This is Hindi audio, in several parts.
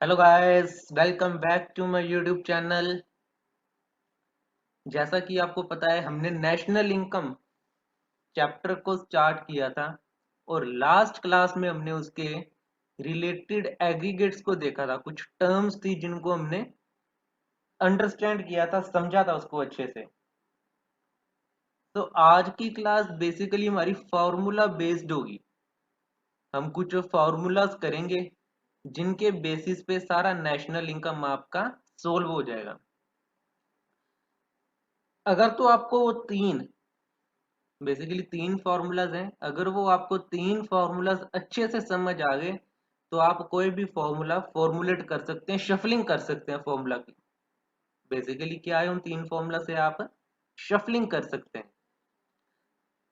Hello guys, welcome back to my YouTube channel. जैसा कि आपको पता है, हमने नेशनल इनकम चैप्टर को स्टार्ट किया था और लास्ट क्लास में हमने उसके रिलेटेड एग्रीगेट्स को देखा था। कुछ टर्म्स थी जिनको हमने अंडरस्टैंड किया था, समझा था उसको अच्छे से। तो आज की क्लास बेसिकली हमारी फार्मूला बेस्ड होगी। हम कुछ फार्मूलाज करेंगे जिनके बेसिस पे सारा नेशनल इनकम आपका सोल्व हो जाएगा। अगर तो आपको वो तीन फार्मूलाज हैं, अगर वो आपको तीन फार्मूलाज अच्छे से समझ आ गए तो आप कोई भी फार्मूला फॉर्मुलेट कर सकते हैं, शफलिंग कर सकते हैं फॉर्मूला की। बेसिकली क्या है, उन तीन फार्मूला से आप शफलिंग कर सकते हैं।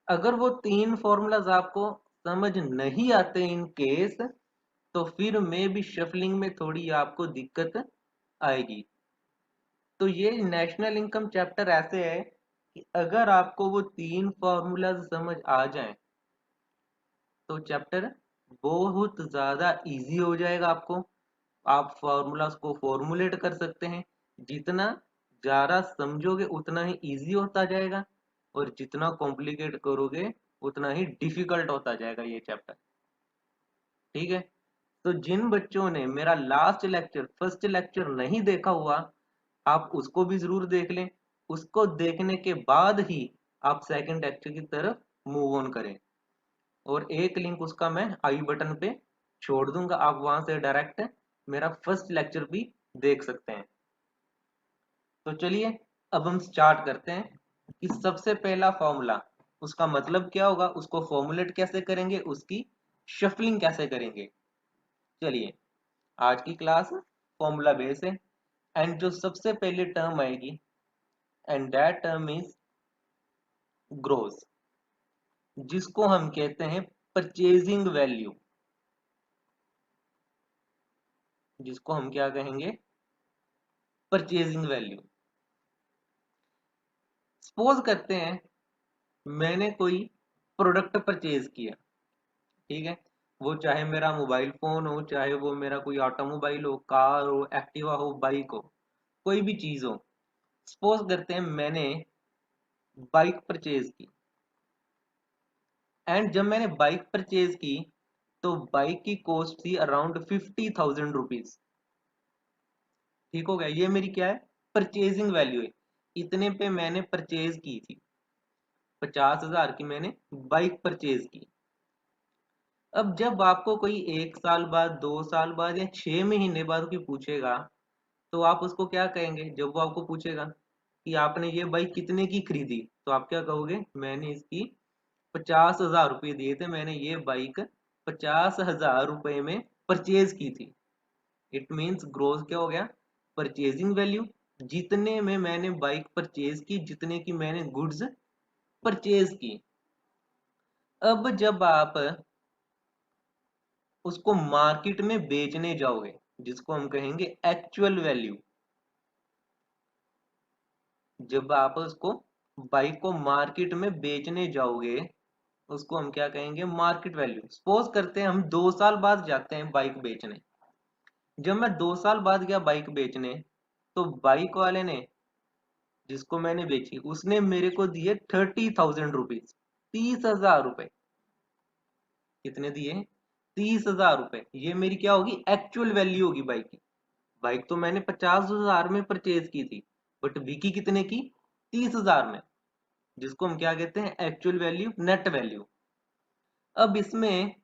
अगर वो तीन फार्मूलाज आपको समझ नहीं आते इन केस, तो फिर में भी शफलिंग में थोड़ी आपको दिक्कत आएगी। तो ये नेशनल इनकम चैप्टर ऐसे है कि अगर आपको वो तीन फार्मूलाज समझ आ जाएं तो चैप्टर बहुत ज़्यादा इजी हो जाएगा आपको। आप फार्मूलाज को फॉर्मुलेट कर सकते हैं। जितना ज़्यादा समझोगे उतना ही इजी होता जाएगा, और जितना कॉम्प्लिकेट करोगे उतना ही डिफिकल्ट होता जाएगा ये चैप्टर। ठीक है। तो जिन बच्चों ने मेरा लास्ट लेक्चर, फर्स्ट लेक्चर नहीं देखा हुआ, आप उसको भी जरूर देख लें। उसको देखने के बाद ही आप सेकंड लेक्चर की तरफ मूव ऑन करें। और एक लिंक उसका मैं आई बटन पे छोड़ दूंगा, आप वहां से डायरेक्ट मेरा फर्स्ट लेक्चर भी देख सकते हैं। तो चलिए अब हम स्टार्ट करते हैं कि सबसे पहला फॉर्मूला, उसका मतलब क्या होगा, उसको फॉर्मुलेट कैसे करेंगे, उसकी शफलिंग कैसे करेंगे। चलिए, आज की क्लास फॉर्मूला बेस है। एंड जो सबसे पहले टर्म आएगी, and that term is gross, जिसको हम कहते हैं परचेजिंग वैल्यू। जिसको हम क्या कहेंगे, परचेजिंग वैल्यू। सपोज करते हैं मैंने कोई प्रोडक्ट परचेज किया। ठीक है। वो चाहे मेरा मोबाइल फोन हो, चाहे वो मेरा कोई ऑटोमोबाइल हो, कार हो, एक्टिवा हो, बाइक हो, कोई भी चीज हो। सपोज करते हैं मैंने बाइक परचेज की। एंड जब मैंने बाइक परचेज की तो बाइक की कॉस्ट थी अराउंड 50,000 रुपीज। ठीक हो गया, ये मेरी क्या है, परचेजिंग वैल्यू है। इतने पे मैंने परचेज की थी, 50,000 की मैंने बाइक परचेज की। अब जब आपको कोई 1 साल बाद, 2 साल बाद या 6 महीने बाद कोई पूछेगा, तो आप उसको क्या कहेंगे। जब वो आपको पूछेगा कि आपने ये बाइक कितने की खरीदी, तो आप क्या कहोगे, मैंने इसकी 50,000 रुपये दिए थे, मैंने ये बाइक 50,000 रुपये में परचेज की थी। इट मीन्स ग्रोस क्या हो गया, परचेजिंग वैल्यू। जितने में मैंने बाइक परचेज की, जितने की मैंने गुड्स परचेज की। अब जब आप उसको मार्केट में बेचने जाओगे, जिसको हम कहेंगे एक्चुअल वैल्यू। जब आप उसको, बाइक को मार्केट में बेचने जाओगे, उसको हम क्या कहेंगे, मार्केट वैल्यू। सपोज करते हैं हम 2 साल बाद जाते हैं बाइक बेचने। जब मैं 2 साल बाद गया बाइक बेचने, तो बाइक वाले ने, जिसको मैंने बेची, उसने मेरे को दिए 30,000 रुपीज, 30,000 रुपए। कितने दिए, 30,000 रुपए। ये मेरी क्या होगी, एक्चुअल वैल्यू होगी बाइक की। बाइक तो मैंने 50,000 में परचेज की थी, बट बिकी कितने की, 30,000 में, जिसको हम क्या कहते हैं, एक्चुअल वैल्यू, नेट वैल्यू। अब इसमें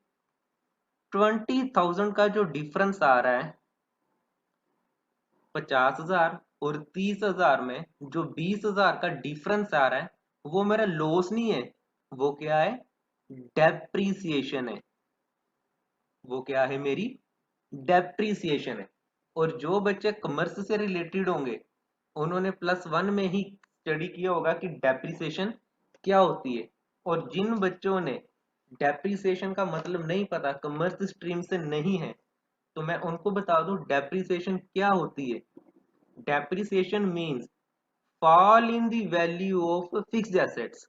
20,000 का जो डिफरेंस आ रहा है 50,000 और 30,000 में, जो 20,000 का डिफरेंस आ रहा है, वो मेरा लॉस नहीं है, वो क्या है, डेप्रीसिएशन है। वो क्या है, मेरी डेप्रीसिएशन है। और जो बच्चे कॉमर्स से रिलेटेड होंगे, उन्होंने +1 में ही स्टडी किया होगा कि डेप्रीसिएशन क्या होती है। और जिन बच्चों ने डेप्रीसिएशन का मतलब नहीं पता, कॉमर्स स्ट्रीम से नहीं है, तो मैं उनको बता दूं डेप्रीसिएशन क्या होती है। Depreciation means fall in the value of fixed assets,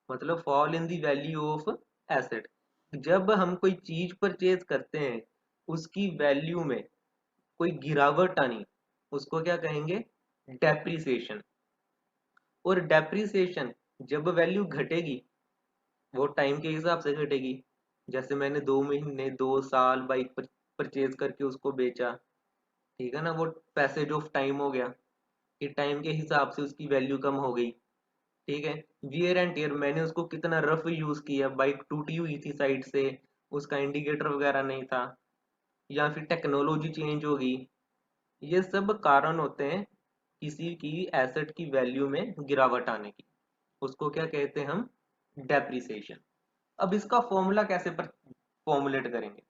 मतलब fall in the value of asset. जब हम कोई चीज परचेज करते हैं, उसकी वैल्यू में कोई गिरावट आनी, उसको क्या कहेंगे, डेप्रिसिएशन। और डेप्रिसिएशन जब वैल्यू घटेगी, वो टाइम के हिसाब से घटेगी। जैसे मैंने 2 महीने 2 साल बाइक परचेज करके उसको बेचा, ठीक है ना, वो पैसेज ऑफ टाइम हो गया कि टाइम के हिसाब से उसकी वैल्यू कम हो गई। ठीक है। वियर एंड टियर, मैंने उसको कितना रफ यूज किया, बाइक टूटी हुई थी साइड से, उसका इंडिकेटर वगैरह नहीं था, या फिर टेक्नोलॉजी चेंज होगी। ये सब कारण होते हैं किसी की एसेट की वैल्यू में गिरावट आने की, उसको क्या कहते हैं हम, डेप्रिसिएशन। अब इसका फॉर्मूला कैसे फॉर्मुलेट करेंगे,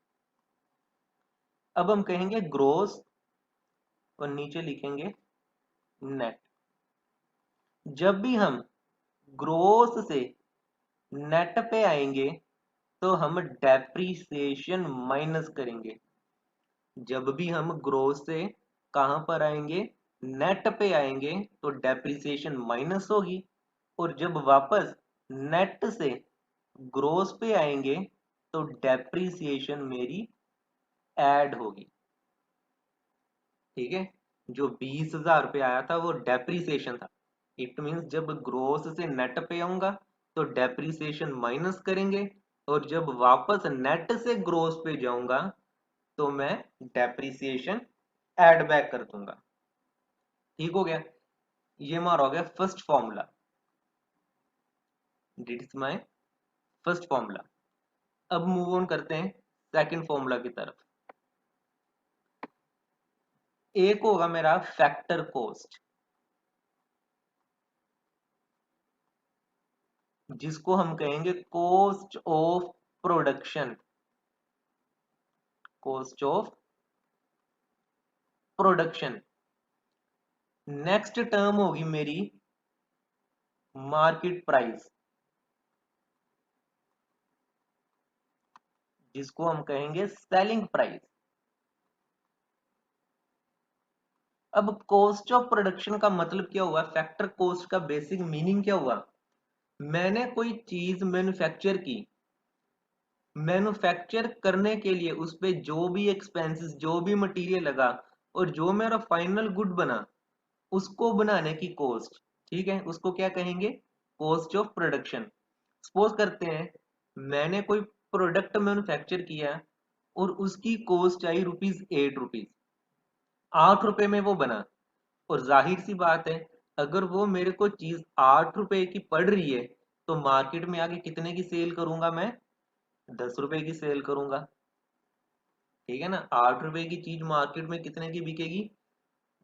अब हम कहेंगे ग्रोस और नीचे लिखेंगे नेट। जब भी हम ग्रोस से नेट पे आएंगे तो हम डेप्रिसिएशन माइनस करेंगे। जब भी हम ग्रोस से कहां पर आएंगे, नेट पे आएंगे, तो डेप्रिसिएशन माइनस होगी। और जब वापस नेट से ग्रोस पे आएंगे तो डेप्रिसिएशन मेरी ऐड होगी। ठीक है। जो 20,000 रुपये आया था वो डेप्रिसिएशन था। इट मीन्स जब ग्रोस से नेट पे आऊंगा तो डेप्रिसिएशन माइनस करेंगे, और जब वापस नेट से ग्रोस पे जाऊंगा तो मैं डेप्रिसिएशन ऐड बैक कर दूंगा। ठीक हो गया, ये हमारा हो गया first formula, that is my first formula. अब मूव ऑन करते हैं सेकंड फॉर्मूला की तरफ। एक होगा मेरा फैक्टर कॉस्ट, जिसको हम कहेंगे cost of production, cost of production. Next term होगी मेरी मार्केट प्राइस, जिसको हम कहेंगे सेलिंग प्राइस। अब कॉस्ट ऑफ प्रोडक्शन का मतलब क्या हुआ, फैक्टर कॉस्ट का बेसिक मीनिंग क्या हुआ, मैंने कोई चीज मैन्युफैक्चर की, मैन्युफैक्चर करने के लिए उस पे जो भी एक्सपेंसेस, जो भी मटेरियल लगा, और जो मेरा फाइनल गुड बना, उसको बनाने की कॉस्ट, ठीक है, उसको क्या कहेंगे, कॉस्ट ऑफ प्रोडक्शन। सपोज करते हैं मैंने कोई प्रोडक्ट मैन्युफैक्चर किया और उसकी कॉस्ट आई ₹8, 8 रुपए में वो बना। और जाहिर सी बात है, अगर वो मेरे को चीज 8 रुपए की पड़ रही है तो मार्केट में आके कितने की सेल करूंगा मैं, 10 रुपए की सेल करूंगा। ठीक है ना, 8 रुपए की चीज मार्केट में कितने की बिकेगी,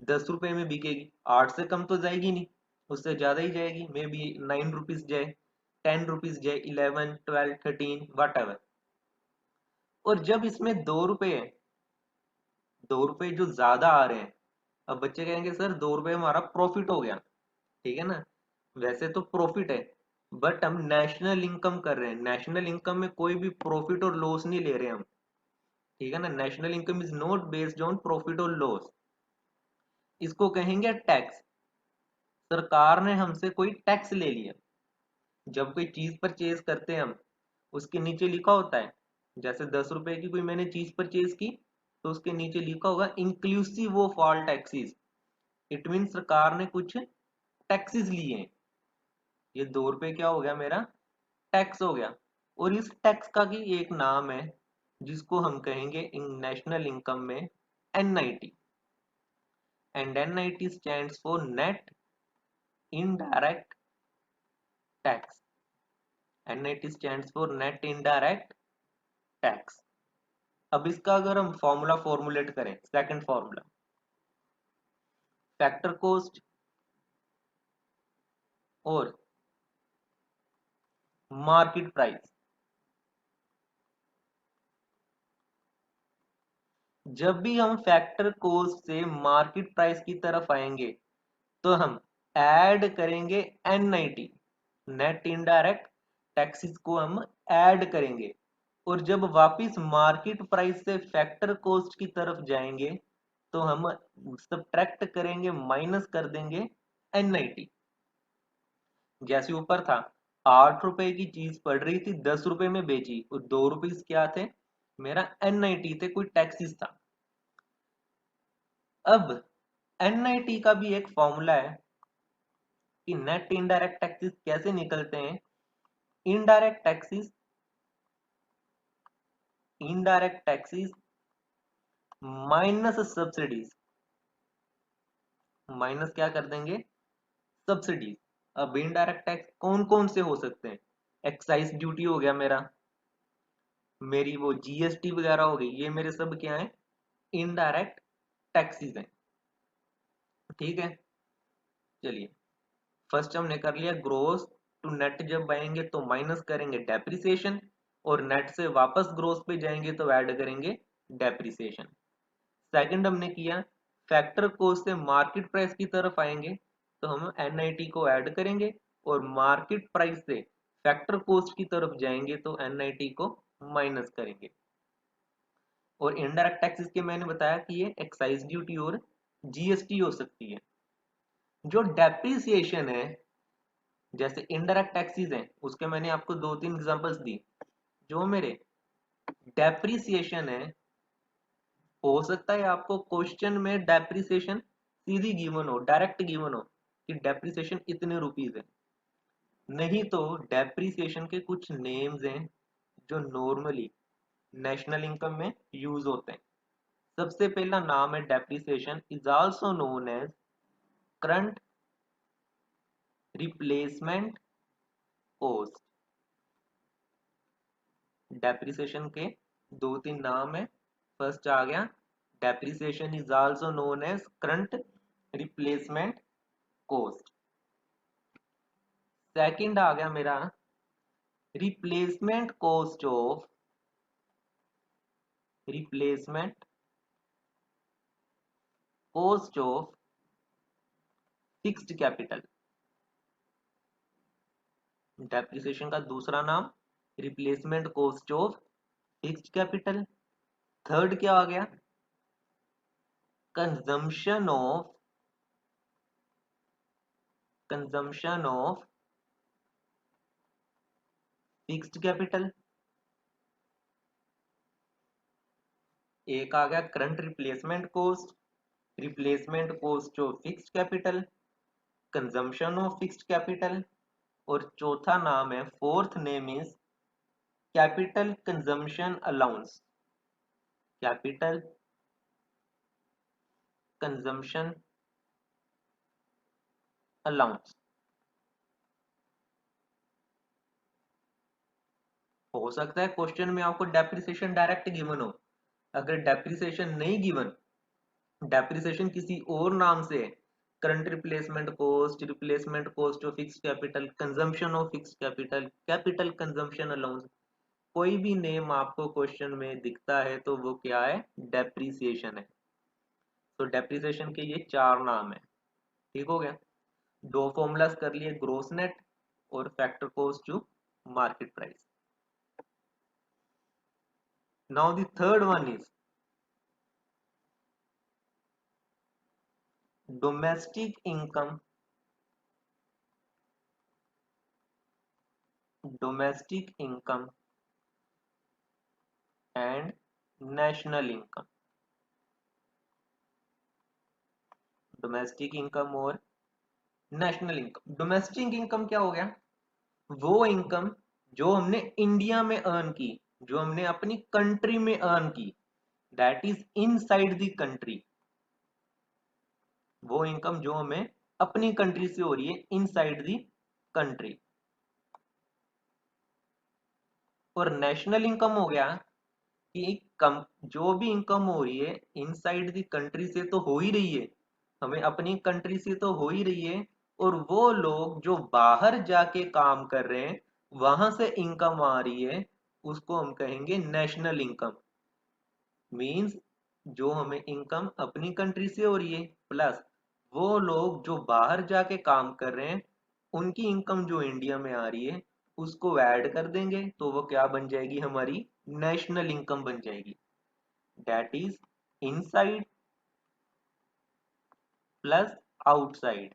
10 रुपए में बिकेगी। 8 से कम तो जाएगी नहीं, उससे ज्यादा ही जाएगी, मे बी ₹9 जाए, ₹10 जाए, 11, 12, 13 वट एवर। और जब इसमें 2 रुपए है, 2 रुपए जो ज्यादा आ रहे हैं, अब बच्चे कहेंगे सर 2 रुपए हमारा प्रॉफिट हो गया। ठीक है ना, वैसे तो प्रॉफिट है, बट हम नेशनल इनकम कर रहे हैं, नेशनल इनकम में कोई भी प्रॉफिट और लॉस नहीं ले रहे हम। ठीक है ना, national income is not based on profit और लॉस, इसको कहेंगे टैक्स। सरकार ने हमसे कोई टैक्स ले लिया। जब कोई चीज परचेज करते हैं हम, उसके नीचे लिखा होता है, जैसे 10 रुपए की कोई मैंने चीज परचेज की, तो उसके नीचे लिखा होगा inclusive of all taxes. It mean सरकार ने कुछ टैक्सेस लिए हैं, ये 2 रुपए क्या हो गया मेरा, टैक्स हो गया। और इस टैक्स का की एक नाम है, जिसको हम कहेंगे इन नेशनल इनकम में NIT, and NIT stands for net indirect tax. NIT stands for net indirect tax. अब इसका अगर हम फॉर्मूला फॉर्मुलेट करें, सेकंड फॉर्मूला, फैक्टर कॉस्ट और मार्केट प्राइस। जब भी हम फैक्टर कॉस्ट से मार्केट प्राइस की तरफ आएंगे तो हम ऐड करेंगे NIT, नेट इनडायरेक्ट टैक्सेस को हम ऐड करेंगे। और जब वापस मार्केट प्राइस से फैक्टर कॉस्ट की तरफ जाएंगे तो हम सब्ट्रैक्ट करेंगे, माइनस कर देंगे NIT। जैसे ऊपर था, 8 रुपए की चीज पड़ रही थी, 10 रुपए में बेची, और 2 रुपीज क्या थे, मेरा NIT थे, कोई टैक्सेस था। अब एनआईटी का भी एक फॉर्मूला है कि नेट इनडायरेक्ट टैक्सेस कैसे निकलते हैं। Indirect taxes, indirect taxes minus subsidies, minus क्या कर देंगे, सब्सिडीज। अब इनडायरेक्ट टैक्स कौन कौन से हो सकते हैं, एक्साइज ड्यूटी हो गया मेरा, मेरी वो जीएसटी वगैरह हो गई, ये मेरे सब क्या है, इनडायरेक्ट टैक्सेस हैं। ठीक है, चलिए फर्स्ट हमने कर लिया ग्रोस टू नेट, जब आएंगे तो माइनस करेंगे डेप्रिसिएशन, और नेट से वापस ग्रोस पे जाएंगे तो ऐड करेंगे डेप्रिसिएशन। सेकंड हमने किया फैक्टर कॉस्ट से मार्केट प्राइस की तरफ आएंगे तो हम एनआईटी को ऐड करेंगे, और मार्केट प्राइस से फैक्टर कॉस्ट की तरफ जाएंगे तो एनआईटी को माइनस करेंगे। और इनडायरेक्ट टैक्सेस के मैंने बताया कि ये एक्साइज ड्यूटी और जीएसटी हो सकती है। जो डेप्रिसिएशन है, जैसे इनडायरेक्ट टैक्सेस हैं, उसके मैंने आपको दो तीन एग्जांपल्स दी। जो मेरे डेप्रिसिएशन है, हो सकता है आपको क्वेश्चन में डेप्रिसिएशन सीधी गिवन हो, डायरेक्ट गिवन हो कि डेप्रिसिएशन इतने रुपीज है, नहीं तो डेप्रिसिएशन के कुछ नेम्स हैं जो नॉर्मली नेशनल इनकम में यूज होते हैं। सबसे पहला नाम है depreciation is also known as current replacement cost. Depreciation के दो तीन नाम है। फर्स्ट आ गया depreciation is also known as current replacement cost. Second आ गया मेरा replacement cost of, replacement cost of fixed capital. Depreciation का दूसरा नाम replacement cost of fixed capital. Third क्या आ गया, consumption of, consumption of fixed capital. एक आ गया current replacement cost, replacement cost of fixed capital, consumption of fixed capital, और चौथा नाम है, fourth name is capital consumption allowance, capital consumption allowance. हो सकता है क्वेश्चन में आपको डेप्रिसिएशन डायरेक्ट गिवन हो, अगर डेप्रिसिएशन नहीं गिवन, डेप्रिसिएशन किसी और नाम से, current replacement cost, replacement cost of fixed capital, consumption of fixed capital, capital consumption allowance, कोई भी नेम आपको क्वेश्चन में दिखता है तो वो क्या है, डेप्रिसिएशन है। तो डेप्रिसिएशन के ये चार नाम है। ठीक हो गया, दो फॉर्मूलाज कर लिए, ग्रोस नेट और factor cost to market price. Now the third one is domestic income, domestic income and national income. Domestic income और नेशनल इनकम। डोमेस्टिक इनकम क्या हो गया, वो इनकम जो हमने इंडिया में अर्न की, जो हमने अपनी कंट्री में अर्न की, that is inside the country. वो इनकम जो हमें अपनी कंट्री से हो रही है, इनसाइड द कंट्री। और नेशनल इनकम हो गया कि कम, जो भी इनकम हो रही है इनसाइड द कंट्री से तो हो ही रही है, हमें अपनी कंट्री से तो हो ही रही है, और वो लोग जो बाहर जाके काम कर रहे हैं वहां से इनकम आ रही है, उसको हम कहेंगे नेशनल इनकम। मींस जो हमें इनकम अपनी कंट्री से हो रही है, प्लस वो लोग जो बाहर जाके काम कर रहे हैं उनकी इनकम जो इंडिया में आ रही है उसको ऐड कर देंगे तो वो क्या बन जाएगी, हमारी नेशनल इनकम बन जाएगी। That is inside plus outside.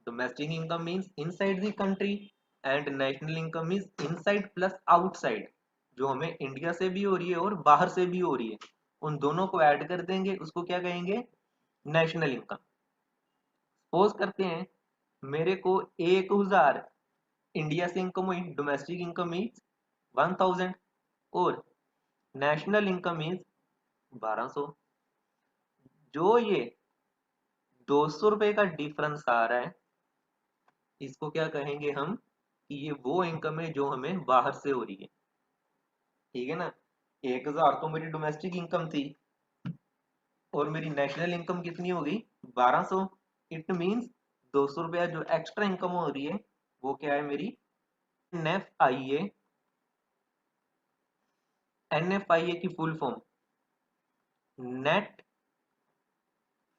Domestic income means inside the country and national income is inside plus outside, जो हमें इंडिया से भी हो रही है और बाहर से भी हो रही है। उन दोनों को ऐड कर देंगे, उसको क्या कहेंगे, नेशनल इनकम। सपोज करते हैं मेरे को 1000 इंडिया से इनकम हुई, डोमेस्टिक इनकम इज 1000 और नेशनल इनकम इज 1200। जो ये 200 रुपए का डिफरेंस आ रहा है, इसको क्या कहेंगे हम, कि ये वो इनकम है जो हमें बाहर से हो रही है। ठीक है ना, 1000 तो मेरी डोमेस्टिक इनकम थी और मेरी नेशनल इनकम कितनी होगी, 1200। इट मीन्स 200 रुपया जो एक्स्ट्रा इनकम हो रही है वो क्या है मेरी, NFIA। NFIA की full form net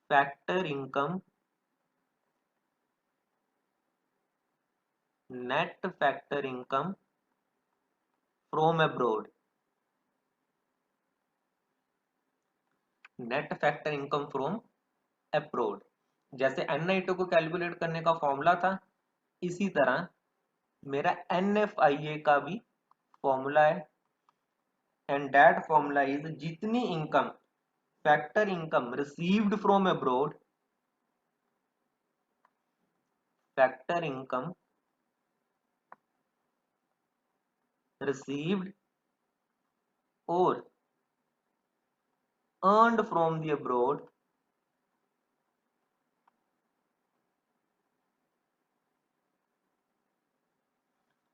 factor income, net factor income from abroad. Net factor income from abroad, जैसे NITO को कैलकुलेट करने का फॉर्मूला था, इसी तरह मेरा NFIA का भी फॉर्मूला है। एंड दैट फॉर्मूला इज जितनी income factor income received from abroad, factor income received और earned from the abroad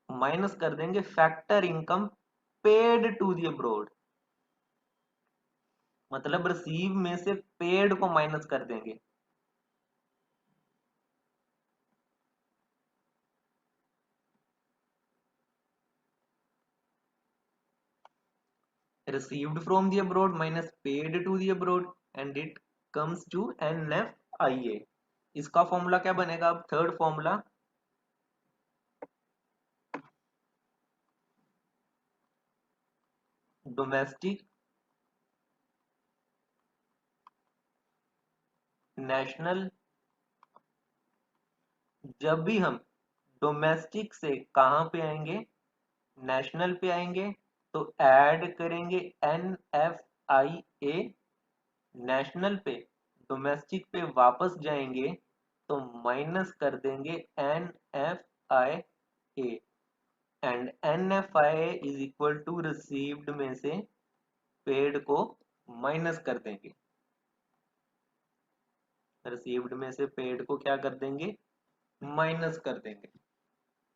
minus कर देंगे factor income paid to the abroad. मतलब रिसीव में से पेड को माइनस कर देंगे। received from the abroad minus paid to the abroad and it comes to NFIA। इसका फॉर्मूला क्या बनेगा, अब थर्ड फॉर्मूला, डोमेस्टिक नेशनल। जब भी हम डोमेस्टिक से कहां पे आएंगे, नेशनल पे आएंगे, तो ऐड करेंगे NFIA। नेशनल पे डोमेस्टिक पे वापस जाएंगे तो माइनस कर देंगे NFIA and NFIA is equal to received में से पेड को माइनस कर देंगे। रिसीव्ड में से पेड को क्या कर देंगे, माइनस कर देंगे।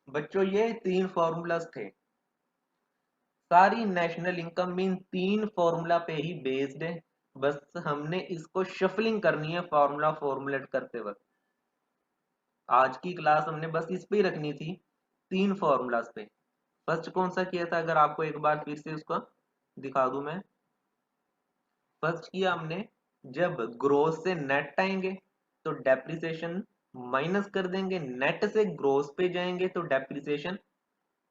बच्चों ये तीन फॉर्मूलाज थे, सारी नेशनल इनकम मीन तीन फॉर्मूला पे ही बेस्ड है। बस हमने इसको शफलिंग करनी है फॉर्मूला फॉर्मुलेट करते वक्त। आज की क्लास हमने बस इस पे ही रखनी थी, तीन फॉर्मूलाज पे। फर्स्ट कौन सा किया था, अगर आपको एक बार फिर से उसको दिखा दूं मैं। फर्स्ट किया हमने, जब ग्रोस से नेट आएंगे तो डेप्रिसिएशन माइनस कर देंगे, नेट से ग्रोस पे जाएंगे तो डेप्रिसिएशन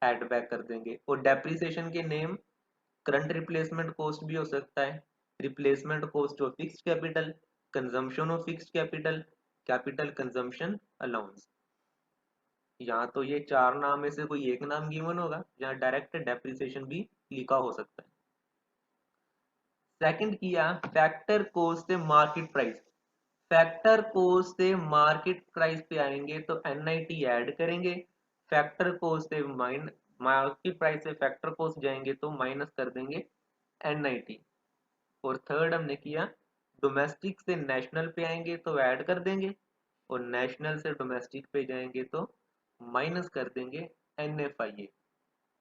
ऐड बैक कर देंगे। और डेप्रिसिएशन के नेम करंट रिप्लेसमेंट कॉस्ट भी हो सकता है, replacement cost of fixed capital, consumption of fixed capital, capital consumption allowance. यहाँ तो ये चार नाम में से कोई एक नाम गिवन होगा, यहाँ डायरेक्ट डेप्रिसिएशन भी लिखा हो सकता है। सेकंड किया फैक्टर कॉस्ट से मार्केट प्राइस। फैक्टर कॉस्ट से मार्केट प्राइस पे आएंगे तो NIT ऐड करेंगे, फैक्टर कॉस्ट से मार्केट प्राइस से फैक्टर कॉस्ट जाएंगे तो माइनस कर देंगे NIT। और थर्ड हमने किया डोमेस्टिक से नेशनल पे आएंगे तो ऐड कर देंगे और नेशनल से डोमेस्टिक पे जाएंगे तो माइनस कर देंगे NFIA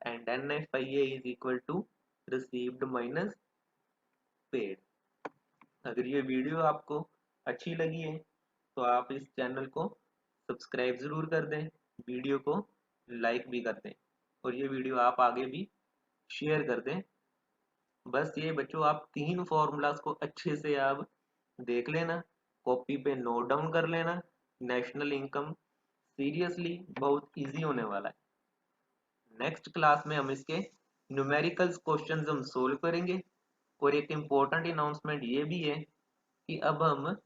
and NFIA is equal to received minus paid. अगर ये वीडियो आपको अच्छी लगी है तो आप इस चैनल को सब्सक्राइब ज़रूर कर दें, वीडियो को लाइक भी कर दें और ये वीडियो आप आगे भी शेयर कर दें। बस ये बच्चों आप तीन फॉर्मूलाज को अच्छे से आप देख लेना, कॉपी पे नोट डाउन कर लेना। नेशनल इनकम सीरियसली बहुत इजी होने वाला है। नेक्स्ट क्लास में हम इसके न्यूमेरिकल्स क्वेश्चंस हम सोल्व करेंगे। और एक इम्पोर्टेंट अनाउंसमेंट ये भी है कि अब हम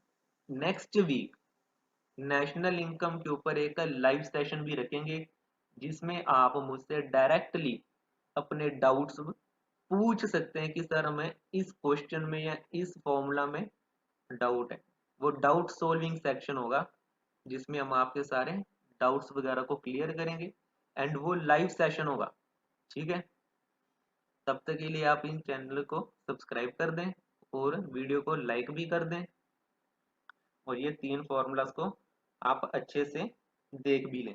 नेक्स्ट वीक नेशनल इनकम के ऊपर एक लाइव सेशन भी रखेंगे, जिसमें आप मुझसे डायरेक्टली अपने डाउट्स पूछ सकते हैं कि सर हमें इस क्वेश्चन में या इस फॉर्मूला में डाउट है। वो डाउट सोल्विंग सेक्शन होगा जिसमें हम आपके सारे डाउट्स वगैरह को क्लियर करेंगे, एंड वो लाइव सेशन होगा। ठीक है, तब तक के लिए आप इन चैनल को सब्सक्राइब कर दें और वीडियो को लाइक भी कर दें, और ये 3 फॉर्मूलाज को आप अच्छे से देख भी लें।